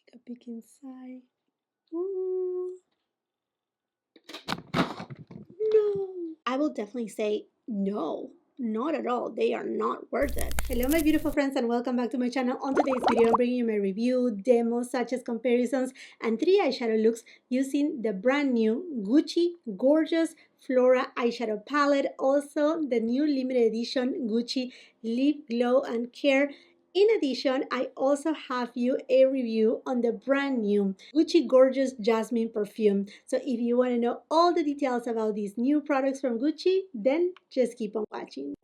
Take a peek inside. Ooh. No. I will definitely say no. Not at all. They are not worth it. Hello my beautiful friends and welcome back to my channel. On today's video I'm bringing you my review, demos, swatches, comparisons, and 3 eyeshadow looks using the brand new Gucci Gorgeous Flora Eyeshadow Palette. Also the new limited edition Gucci Lip Glow and Care. In addition, I also have you a review on the brand new Gucci Gorgeous Jasmine Perfume. So if you want to know all the details about these new products from Gucci, then just keep on watching.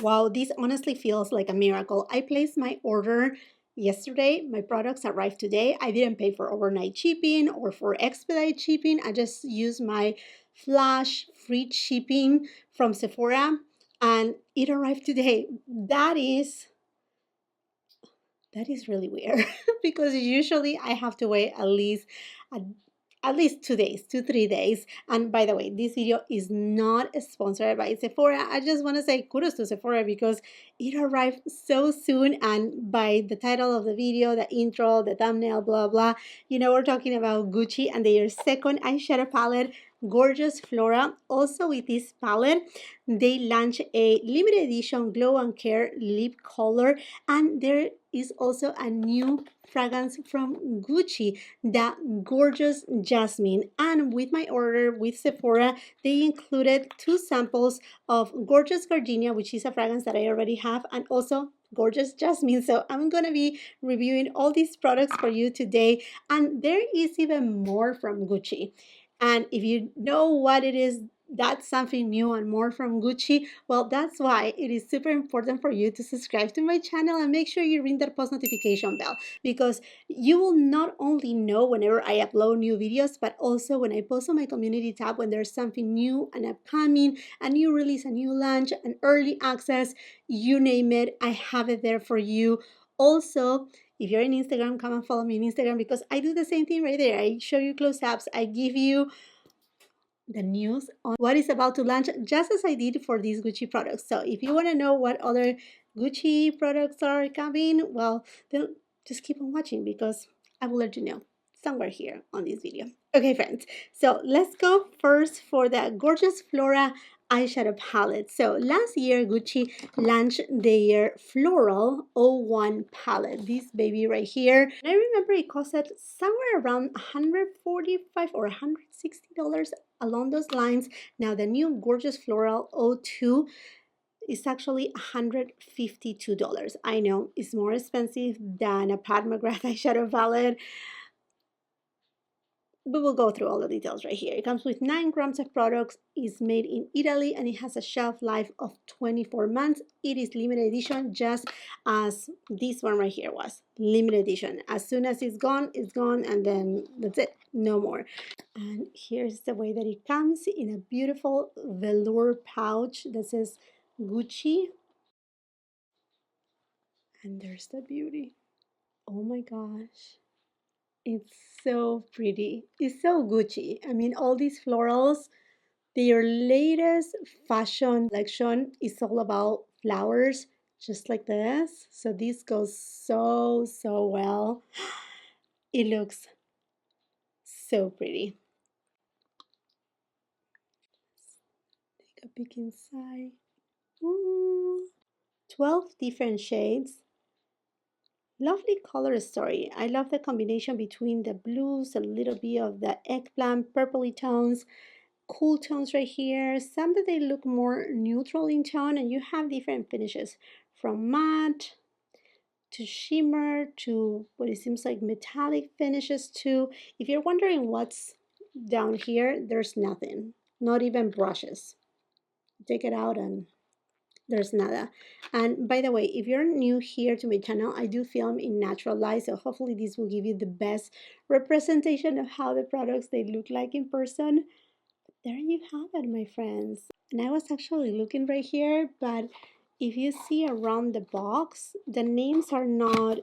Wow, this honestly feels like a miracle. I placed my order yesterday. My products arrived today. I didn't pay for overnight shipping or for expedite shipping. I just used my flash free shipping from Sephora and it arrived today. That is really weird because usually I have to wait at least 2 days, 3 days. And by the way, this video is not sponsored by Sephora. I just want to say kudos to Sephora because it arrived so soon, and by the title of the video, the intro, the thumbnail, blah blah, you know, we're talking about Gucci and their second eyeshadow palette, Gorgeous Flora. Also with this palette they launched a limited edition Glow and Care lip color, and there is also a new fragrance from Gucci, the Gorgeous Jasmine. And with my order with Sephora, they included 2 samples of Gorgeous Gardenia, which is a fragrance that I already have, and also Gorgeous Jasmine. So I'm gonna be reviewing all these products for you today, and there is even more from Gucci. And if you know what it is, that's something new and more from Gucci. Well, that's why it is super important for you to subscribe to my channel and make sure you ring that post notification bell, because you will not only know whenever I upload new videos, but also when I post on my community tab when there's something new and upcoming, a new release, a new launch, an early access, you name it, I have it there for you. Also, if you're on Instagram, come and follow me on Instagram because I do the same thing right there. I show you close-ups, I give you the news on what is about to launch, just as I did for these Gucci products. So if you want to know what other Gucci products are coming, well, then just keep on watching because I will let you know somewhere here on this video. Okay, friends, so let's go first for the Gorgeous Flora eyeshadow palette. So last year Gucci launched their Floral 01 palette, this baby right here. And I remember it costed somewhere around $145 or $160, along those lines. Now the new Gorgeous Floral 02 is actually $152. I know it's more expensive than a Pat McGrath eyeshadow palette, but we'll go through all the details right here. It comes with 9 grams of products, is made in Italy, and it has a shelf life of 24 months. It is limited edition, just as this one right here was limited edition. As soon as it's gone, and then that's it, no more. And here's the way that it comes in a beautiful velour pouch that says Gucci. And there's the beauty. Oh my gosh. It's so pretty. It's so Gucci. I mean, all these florals, their latest fashion collection is all about flowers, just like this. So this goes so, so well. It looks so pretty. Take a peek inside. Ooh. 12 different shades. Lovely color story. I love the combination between the blues, a little bit of the eggplant, purpley tones, cool tones right here. Some that they look more neutral in tone, and you have different finishes from matte to shimmer to what it seems like metallic finishes too. If you're wondering what's down here, there's nothing, not even brushes. Take it out and there's nada. And by the way, if you're new here to my channel, I do film in natural light, so hopefully this will give you the best representation of how the products they look like in person. There you have it, my friends. And I was actually looking right here, but if you see around the box, the names are not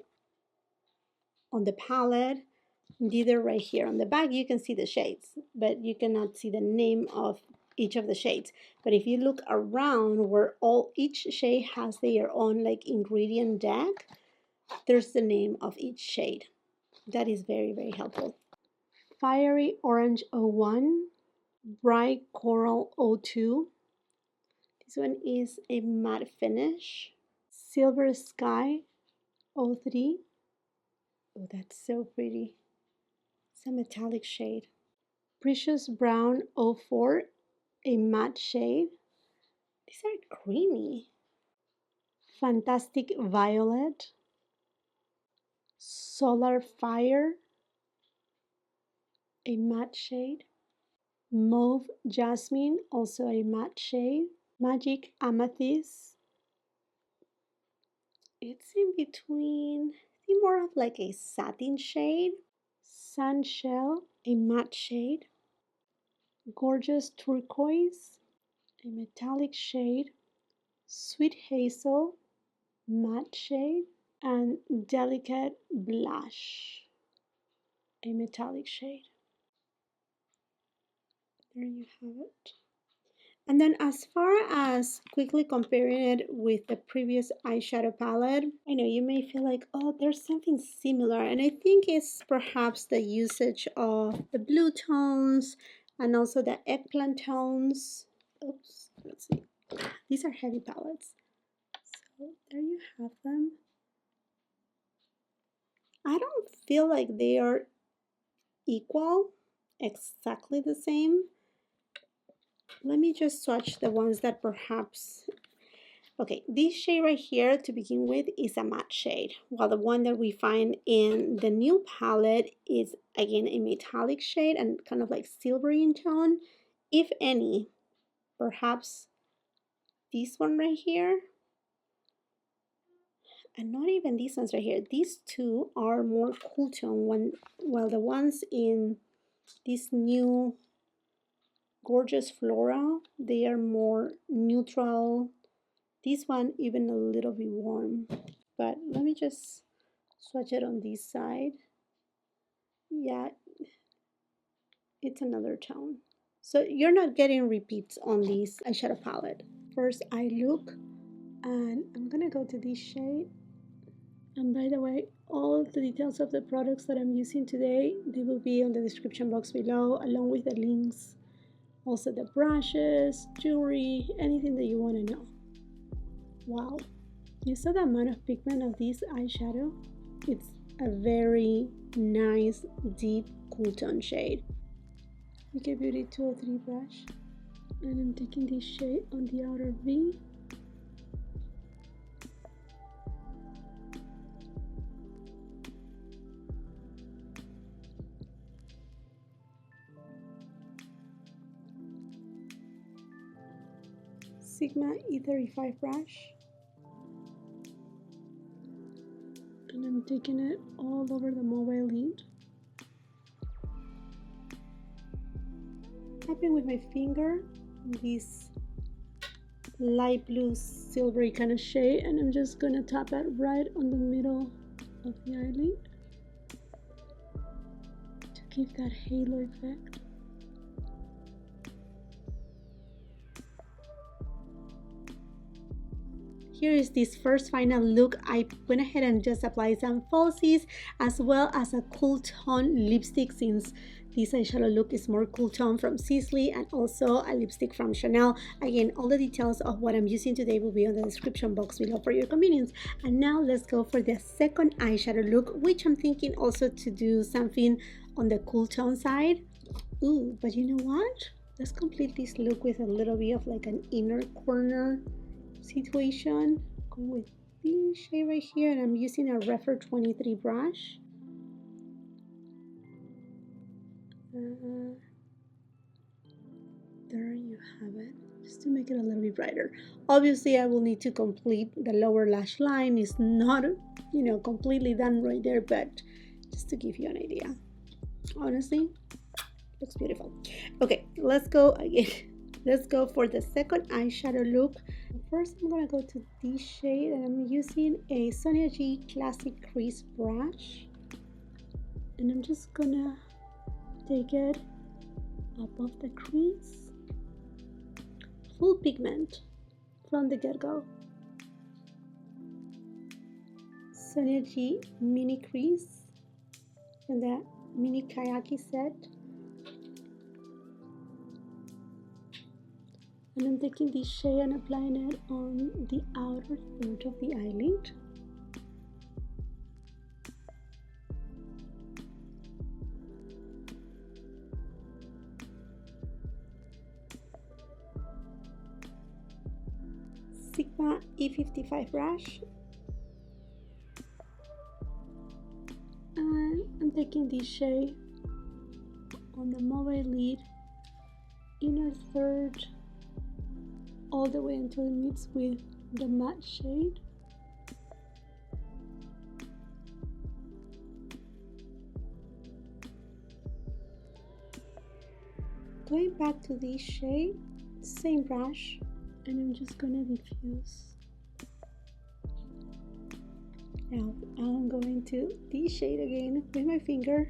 on the palette, neither right here. On the back you can see the shades, but you cannot see the name of each of the shades. But if you look around where each shade has their own like ingredient deck, there's the name of each shade. That is very, very helpful. Fiery Orange 01, Bright Coral 02. This one is a matte finish. Silver Sky 03. Oh, that's so pretty. It's a metallic shade. Precious Brown 04, a matte shade. These are creamy. Fantastic Violet. Solar Fire, a matte shade. Mauve Jasmine, also a matte shade. Magic Amethyst. It's in between, I think more of like a satin shade. Sandshell, a matte shade. Gorgeous Turquoise, a metallic shade. Sweet Hazel, matte shade. And Delicate Blush, a metallic shade. There you have it. And then as far as quickly comparing it with the previous eyeshadow palette, I know you may feel like, oh, there's something similar. And I think it's perhaps the usage of the blue tones and also the eggplant tones. Oops, let's see. These are heavy palettes. So there you have them. I don't feel like they are equal, exactly the same. Let me just swatch the ones that perhaps, okay, this shade right here to begin with is a matte shade, while the one that we find in the new palette is again a metallic shade and kind of like silvery in tone. If any, perhaps this one right here, and not even these ones right here. These two are more cool tone, while the ones in this new gorgeous Flora, they are more neutral. This one even a little bit warm. But let me just swatch it on this side. Yeah, it's another tone. So you're not getting repeats on this eyeshadow palette. First eye look, and I'm gonna go to this shade. And by the way, all the details of the products that I'm using today, they will be on the description box below, along with the links. Also the brushes, jewelry, anything that you want to know. Wow, you saw the amount of pigment of this eyeshadow? It's a very nice, deep, cool tone shade. UK Beauty 203 brush, and I'm taking this shade on the outer V. Sigma E35 brush, and I'm taking it all over the mobile lid, tapping with my finger this light blue silvery kind of shade, and I'm just gonna tap it right on the middle of the eyelid to give that halo effect. Here is this first final look. I went ahead and just applied some falsies as well as a cool tone lipstick, since this eyeshadow look is more cool tone, from SISLEY, and also a lipstick from Chanel. Again, all the details of what I'm using today will be on the description box below for your convenience. And now let's go for the second eyeshadow look, which I'm thinking also to do something on the cool tone side. Ooh, but you know what? Let's complete this look with a little bit of like an inner corner situation. Going with this shade right here, and I'm using a Refer 23 brush. There you have it, just to make it a little bit brighter. Obviously I will need to complete the lower lash line. It's not, you know, completely done right there, but just to give you an idea. Honestly, looks beautiful. Okay, let's go again. Let's go for the second eyeshadow look. First, I'm gonna go to this shade, and I'm using a Sonia G Classic Crease brush, and I'm just gonna take it above the crease full pigment from the get-go. Sonia G Mini Crease and the Mini Kayaki set. And I'm taking this shade and applying it on the outer third of the eyelid. Sigma E55 brush. And I'm taking this shade on the mobile lid, inner third, all the way until it meets with the matte shade. Going back to this shade, same brush, and I'm just gonna diffuse. Now I'm going to this shade again with my finger,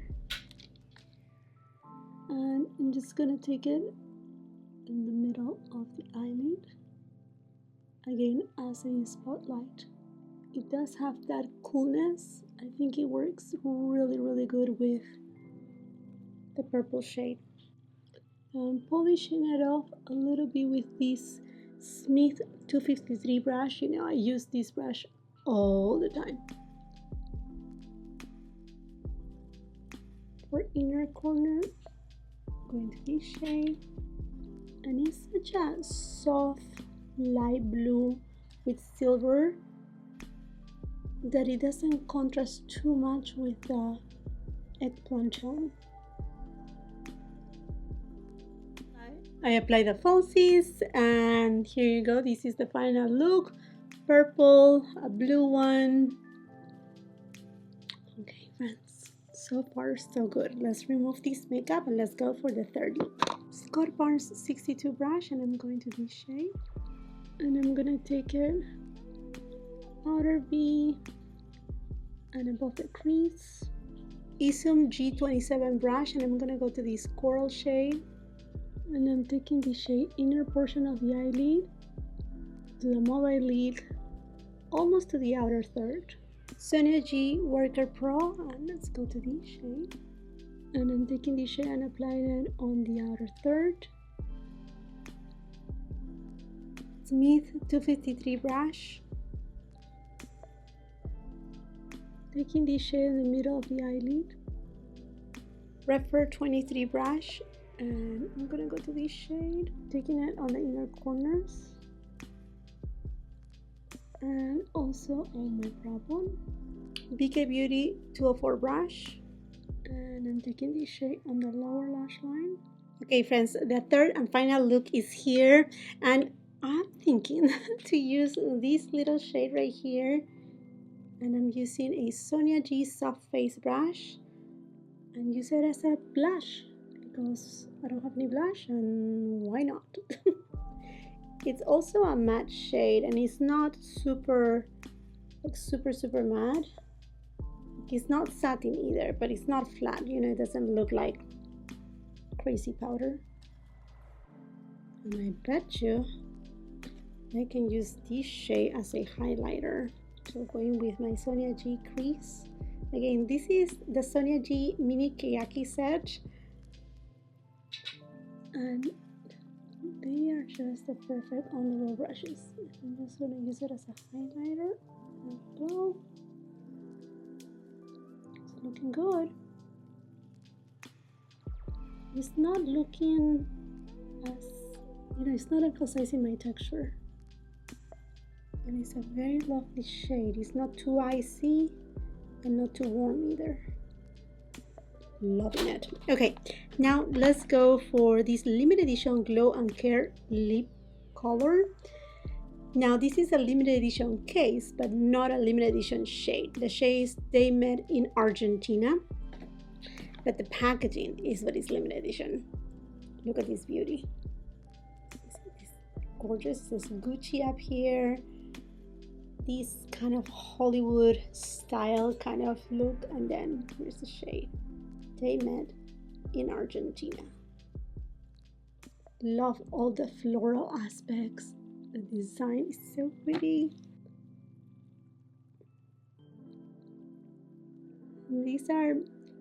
and I'm just gonna take it in the middle of the eyelid, again as a spotlight. It does have that coolness. I think it works really good with the purple shade. I'm polishing it off a little bit with this Smith 253 brush. You know, I use this brush all the time. For inner corner, going to this shade, and it's such a soft light blue with silver that it doesn't contrast too much with the eggplant tone. I apply the falsies, and here you go. This is the final look. Purple, a blue one. Okay, friends, so far so good. Let's remove this makeup and let's go for the third look. Scott Barnes 62 brush, and I'm going to this shade, and I'm gonna take it outer V and above the crease. Isum G27 brush, and I'm gonna go to this coral shade, and I'm taking the shade inner portion of the eyelid to the mobile lid, almost to the outer third. Sonia G Worker Pro, and let's go to this shade, and I'm taking this shade and applying it on the outer third. Smith 253 brush, taking this shade in the middle of the eyelid. Refer 23 brush, and I'm gonna go to this shade, taking it on the inner corners and also on my brow bone. BK Beauty 204 brush, and I'm taking this shade on the lower lash line. Okay friends, the third and final look is here, and I'm thinking to use this little shade right here, and I'm using a Sonia G soft face brush and use it as a blush because I don't have any blush, and why not? It's also a matte shade, and it's not super matte. It's not satin either, but it's not flat, you know, it doesn't look like crazy powder. And I bet you I can use this shade as a highlighter. So going with my Sonia G crease. Again, this is the Sonia G Mini Kayaki set, and they are just the perfect on-the-roll brushes. I'm just going to use it as a highlighter. There we go. It's looking good. It's not looking as, you know, it's not emphasizing my texture. And it's a very lovely shade. It's not too icy and not too warm either. Loving it. Okay, now let's go for this limited edition Glow and Care lip color. Now this is a limited edition case, but not a limited edition shade. The shades they made in Argentina, but the packaging is what is limited edition. Look at this beauty. It's gorgeous. It says Gucci up here. This kind of Hollywood style kind of look, and then here's the shade they made in Argentina. Love all the floral aspects. The design is so pretty. These are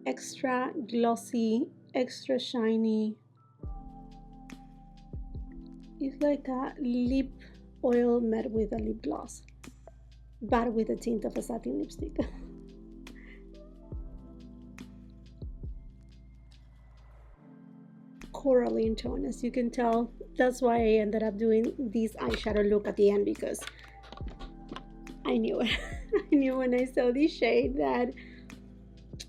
extra glossy, extra shiny. It's like a lip oil met with a lip gloss, but with a tint of a satin lipstick. Coralline tone, as you can tell. That's why I ended up doing this eyeshadow look at the end, because I knew it. I knew when I saw this shade that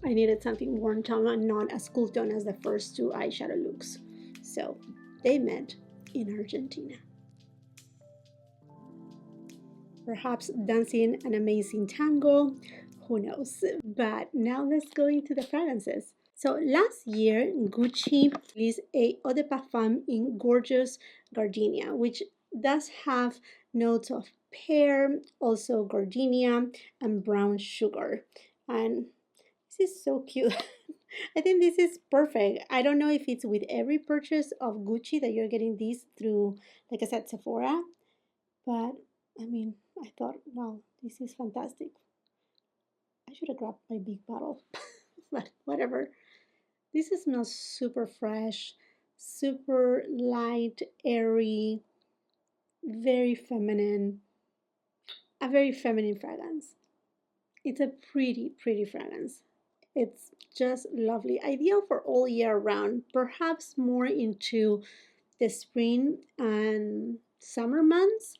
I needed something warm tone and not as cool tone as the first two eyeshadow looks. So they met in Argentina. Perhaps dancing an amazing tango, who knows? But now let's go into the fragrances. So last year, Gucci released a eau de parfum in gorgeous gardenia, which does have notes of pear, also gardenia, and brown sugar. And this is so cute. I think this is perfect. I don't know if it's with every purchase of Gucci that you're getting this through, like I said, Sephora, but I mean, I thought, wow, this is fantastic. I should have grabbed my big bottle, but whatever. This smells super fresh, super light, airy, very feminine, a very feminine fragrance. It's a pretty, pretty fragrance. It's just lovely. Ideal for all year round, perhaps more into the spring and summer months,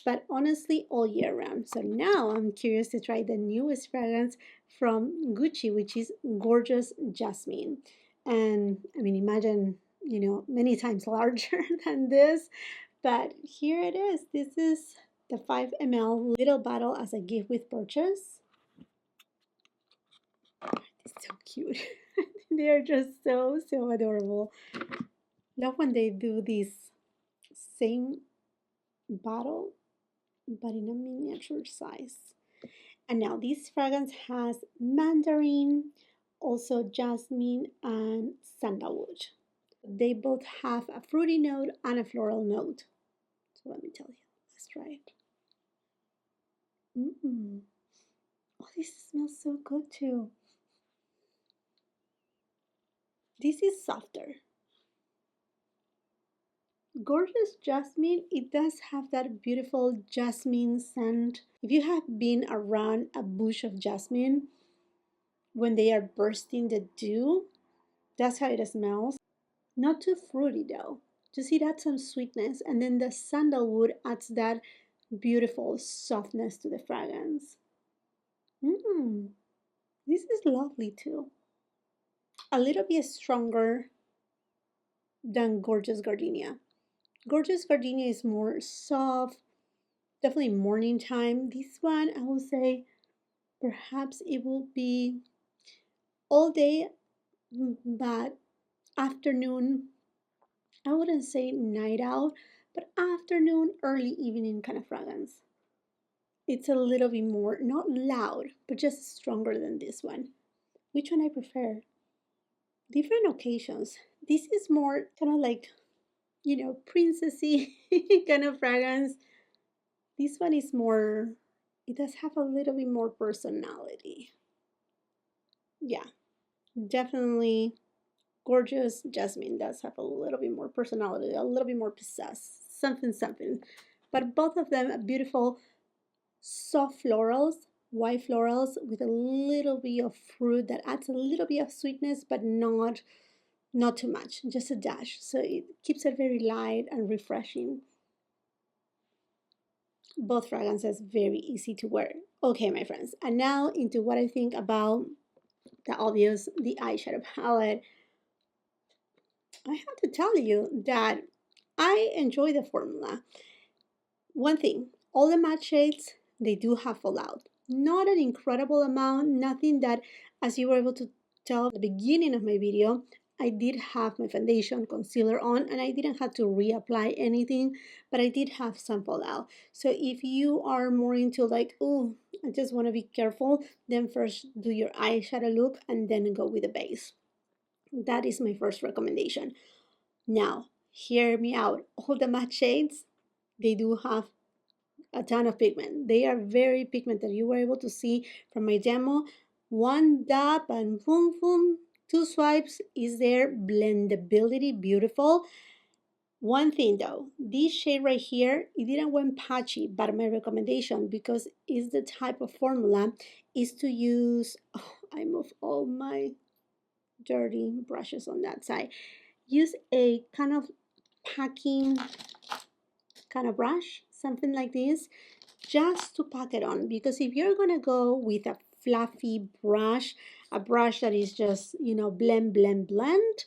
but honestly all year round. So now I'm curious to try the newest fragrance from Gucci, which is Gorgeous Jasmine. And I mean, imagine, many times larger than this, but here it is. This is the 5 ml little bottle as a gift with purchase. It's so cute. They are just so, so adorable. Love when they do this same bottle but in a miniature size. And now this fragrance has mandarin, also jasmine, and sandalwood. They both have a fruity note and a floral note. So let me tell you, let's try it. Oh, this smells so good too. This is softer. Gorgeous Jasmine, it does have that beautiful jasmine scent. If you have been around a bush of jasmine when they are bursting the dew, that's how it smells. Not too fruity though. Just it adds some sweetness, and then the sandalwood adds that beautiful softness to the fragrance. This is lovely too. A little bit stronger than Gorgeous Gardenia. Gorgeous Gardenia is more soft, definitely morning time. This one, I will say, perhaps it will be all day, but afternoon. I wouldn't say night out, but afternoon, early evening kind of fragrance. It's a little bit more, not loud, but just stronger than this one. Which one I prefer? Different occasions. This is more kind of like, princessy kind of fragrance. This one is more, it does have a little bit more personality. Yeah, definitely Gorgeous Jasmine does have a little bit more personality, a little bit more pizzazz, something. But both of them are beautiful, soft florals, white florals with a little bit of fruit that adds a little bit of sweetness, but not too much, just a dash. So it keeps it very light and refreshing. Both fragrances very easy to wear. Okay, my friends, and now into what I think about the obvious, the eyeshadow palette. I have to tell you that I enjoy the formula. One thing, all the matte shades, they do have fallout. Not an incredible amount, nothing that, as you were able to tell at the beginning of my video, I did have my foundation concealer on and I didn't have to reapply anything, but I did have some fallout. So if you are more into like, oh, I just want to be careful, then first do your eyeshadow look and then go with the base. That is my first recommendation. Now, hear me out. All the matte shades, they do have a ton of pigment. They are very pigmented. You were able to see from my demo, one dab and boom, boom, two swipes is there. Blendability, beautiful. One thing though, this shade right here, it didn't went patchy, but my recommendation, because it's the type of formula, is to use, oh, I move all my dirty brushes on that side. Use a kind of packing kind of brush, something like this, just to pack it on. Because if you're gonna go with a fluffy brush, a brush that is just, you know, blend, blend, blend,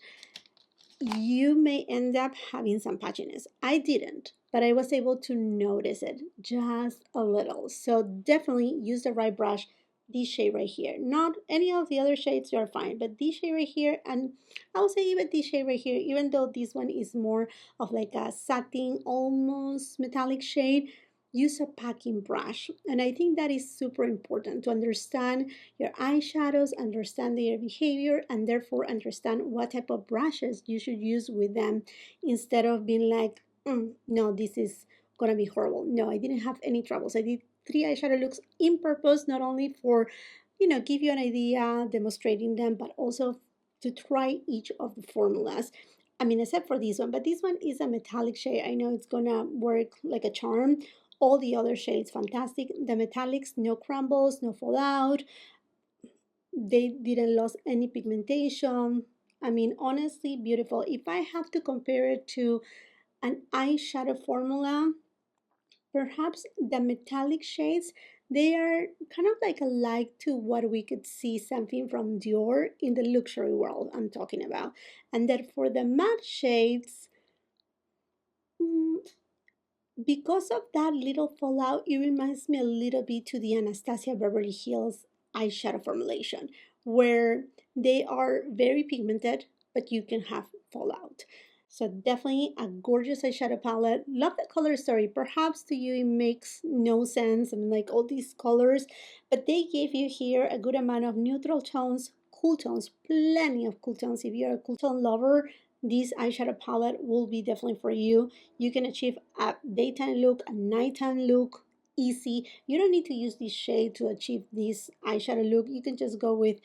you may end up having some patchiness. I didn't, but I was able to notice it just a little. So definitely use the right brush. This shade right here, not any of the other shades, you're fine, but this shade right here, and I would say even this shade right here, even though this one is more of like a satin, almost metallic shade, use a packing brush. And I think that is super important to understand your eyeshadows, understand their behavior, and therefore understand what type of brushes you should use with them, instead of being like, no, this is gonna be horrible. No, I didn't have any troubles. I did 3 eyeshadow looks in purpose, not only for, you know, give you an idea, demonstrating them, but also to try each of the formulas. I mean, except for this one, but this one is a metallic shade. I know it's gonna work like a charm. All the other shades, fantastic. The metallics, no crumbles, no fallout. They didn't lose any pigmentation. I mean, honestly, beautiful. If I have to compare it to an eyeshadow formula, perhaps the metallic shades, they are kind of like alike to what we could see something from Dior in the luxury world I'm talking about. And that for the matte shades, mm, because of that little fallout, it reminds me a little bit to the Anastasia Beverly Hills eyeshadow formulation, where they are very pigmented, but you can have fallout. So definitely a gorgeous eyeshadow palette. Love the color story. Perhaps to you it makes no sense. I mean, like all these colors, but they gave you here a good amount of neutral tones, cool tones, plenty of cool tones. If you're a cool tone lover, this eyeshadow palette will be definitely for you. You can achieve a daytime look, a nighttime look, easy. You don't need to use this shade to achieve this eyeshadow look. You can just go with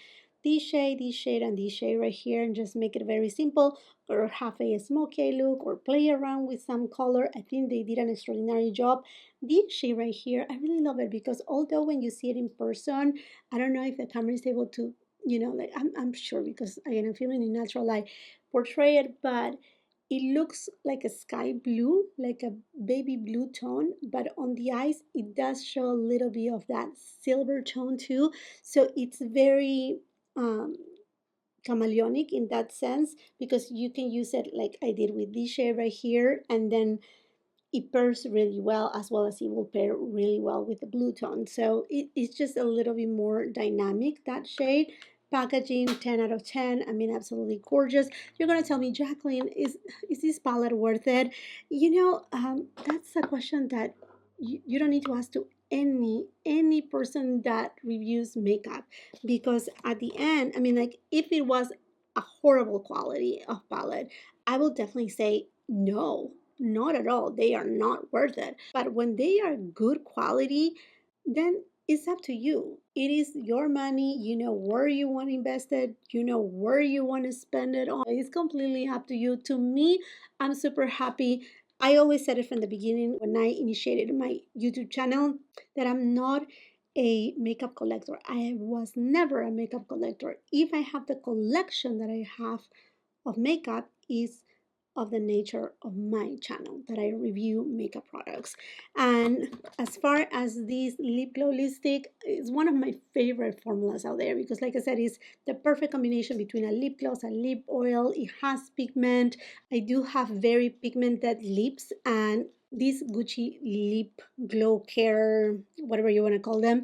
this shade, and this shade right here, and just make it very simple, or have a smoky look, or play around with some color. I think they did an extraordinary job. This shade right here, I really love it, because although when you see it in person, I don't know if the camera is able to, you know, like I'm sure, because again, I'm filming in natural light, portray it, but it looks like a sky blue, like a baby blue tone, but on the eyes, it does show a little bit of that silver tone too. So it's very um, chameleonic in that sense, because you can use it like I did with this shade right here, and then it pairs really well as it will pair really well with the blue tone. So it's just a little bit more dynamic, that shade. Packaging, 10 out of 10. I mean, absolutely gorgeous. You're gonna tell me, Jacqueline, is this palette worth it? You know, that's a question that you don't need to ask to any person that reviews makeup, because at the end, I mean, like, if it was a horrible quality of palette, I will definitely say no, not at all. They are not worth it. But when they are good quality, then it's up to you. It is your money. You know where you want to invest it. You know where you want to spend it on. It's completely up to you. To me, I'm super happy. I always said it from the beginning when I initiated my YouTube channel that I'm not a makeup collector. I was never a makeup collector. If I have the collection that I have of makeup, is of the nature of my channel, that I review makeup products. And as far as this lip glow lipstick, is one of my favorite formulas out there, because like I said, it's the perfect combination between a lip gloss and lip oil. It has pigment. I do have very pigmented lips, and this Gucci lip glow care, whatever you want to call them,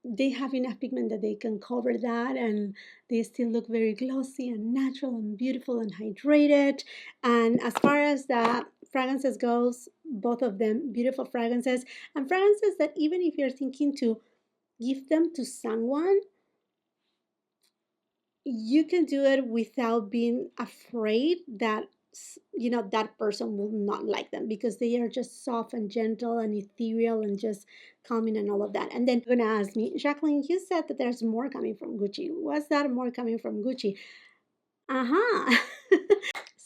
they have enough pigment that they can cover that, and they still look very glossy and natural and beautiful and hydrated. And as far as the fragrances goes, both of them beautiful fragrances, and fragrances that even if you're thinking to give them to someone, you can do it without being afraid that you know, that person will not like them because they are just soft and gentle and ethereal and just calming and all of that. And then you're gonna ask me, Jacqueline, you said that there's more coming from Gucci. What's that more coming from Gucci? Uh-huh.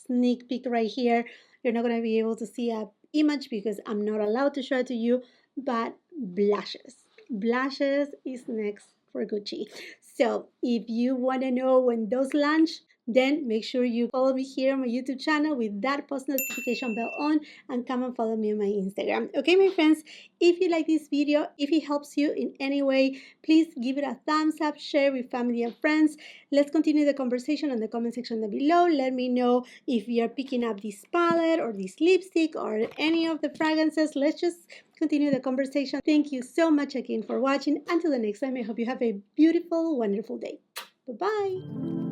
Sneak peek right here. You're not gonna be able to see a image because I'm not allowed to show it to you, but blushes. Blushes is next for Gucci. So if you want to know when those launch, then make sure you follow me here on my YouTube channel with that post notification bell on, and come and follow me on my Instagram. Okay, my friends, if you like this video, if it helps you in any way, please give it a thumbs up, share with family and friends. Let's continue the conversation in the comment section down below. Let me know if you're picking up this palette or this lipstick or any of the fragrances. Let's just continue the conversation. Thank you so much again for watching. Until the next time, I hope you have a beautiful, wonderful day. Bye-bye.